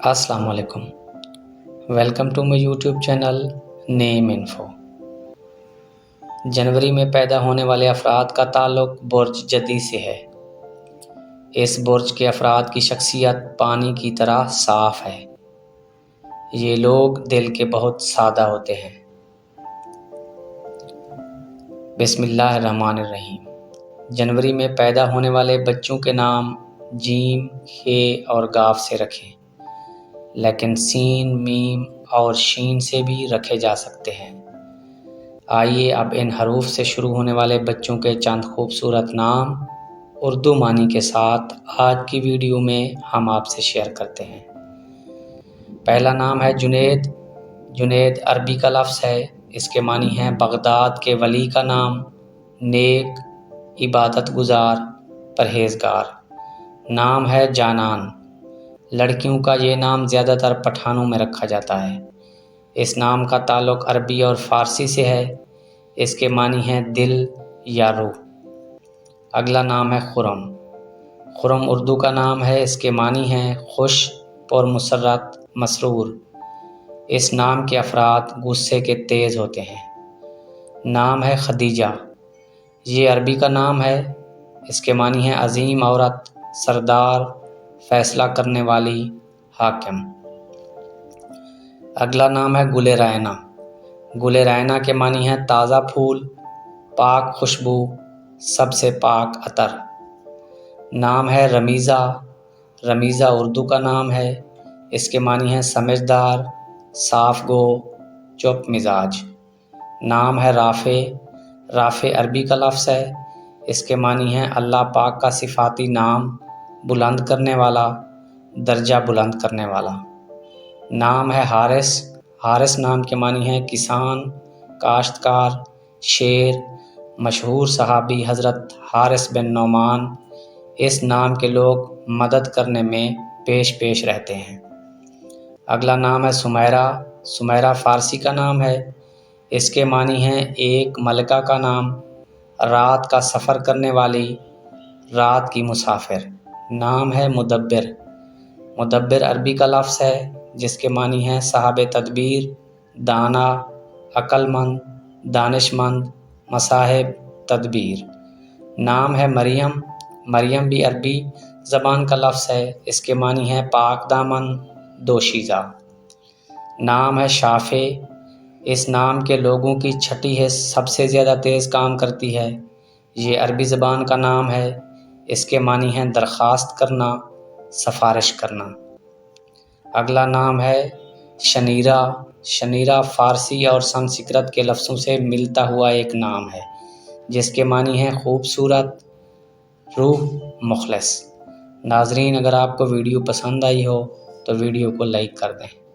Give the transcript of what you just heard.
السلام علیکم، welcome to my YouTube channel name info. جنوری میں پیدا ہونے والے افراد کا تعلق برج جدی سے ہے۔ اس برج کے افراد کی شخصیت پانی کی طرح صاف ہے۔ یہ لوگ دل کے بہت سادہ ہوتے ہیں۔ بسم اللہ الرحمن الرحیم۔ جنوری میں پیدا ہونے والے بچوں کے نام جیم، ح اور گ سے رکھیں، لیکن سین، میم اور شین سے بھی رکھے جا سکتے ہیں۔ آئیے اب ان حروف سے شروع ہونے والے بچوں کے چند خوبصورت نام اردو معنی کے ساتھ آج کی ویڈیو میں ہم آپ سے شیئر کرتے ہیں۔ پہلا نام ہے جنید۔ جنید عربی کا لفظ ہے، اس کے معنی ہیں بغداد کے ولی کا نام، نیک، عبادت گزار، پرہیزگار۔ نام ہے جانان۔ لڑکیوں کا یہ نام زیادہ تر پٹھانوں میں رکھا جاتا ہے۔ اس نام کا تعلق عربی اور فارسی سے ہے۔ اس کے معنی ہیں دل یا روح۔ اگلا نام ہے خرم۔ خرم اردو کا نام ہے، اس کے معنی ہیں خوش، پرمسرت، مسرور۔ اس نام کے افراد غصے کے تیز ہوتے ہیں۔ نام ہے خدیجہ۔ یہ عربی کا نام ہے، اس کے معنی ہیں عظیم عورت، سردار، فیصلہ کرنے والی، حاکم۔ اگلا نام ہے گل ریحانہ۔ گل ریحانہ کے معنی ہیں تازہ پھول، پاک خوشبو، سب سے پاک عطر۔ نام ہے رمیزہ۔ رمیزہ اردو کا نام ہے، اس کے معنی ہیں سمجھدار، صاف گو، چپ مزاج۔ نام ہے رافع۔ رافع عربی کا لفظ ہے، اس کے معنی ہیں اللہ پاک کا صفاتی نام، بلند کرنے والا، درجہ بلند کرنے والا۔ نام ہے حارث۔ حارث نام کے معنی ہیں کسان، کاشتکار، شیر۔ مشہور صحابی حضرت حارث بن نعمان اس نام کے لوگ مدد کرنے میں پیش رہتے ہیں۔ اگلا نام ہے سمیرہ۔ سمیرہ فارسی کا نام ہے، اس کے معنی ہیں ایک ملکہ کا نام، رات کا سفر کرنے والی، رات کی مسافر۔ نام ہے مدبر۔ مدبر عربی کا لفظ ہے، جس کے معنی ہیں صاحب تدبیر، دانا، عقل مند، دانش مند، مصاحب تدبیر۔ نام ہے مریم۔ مریم بھی عربی زبان کا لفظ ہے، اس کے معنی ہیں پاک دامن، دوشیزہ۔ نام ہے شافع۔ اس نام کے لوگوں کی چھٹی حص سب سے زیادہ تیز کام کرتی ہے۔ یہ عربی زبان کا نام ہے، اس کے معنی ہیں درخواست کرنا، سفارش کرنا۔ اگلا نام ہے شنیرہ۔ شنیرہ فارسی اور سنسکرت کے لفظوں سے ملتا ہوا ایک نام ہے، جس کے معنی ہیں خوبصورت، روح، مخلص۔ ناظرین، اگر آپ کو ویڈیو پسند آئی ہو تو ویڈیو کو لائک کر دیں۔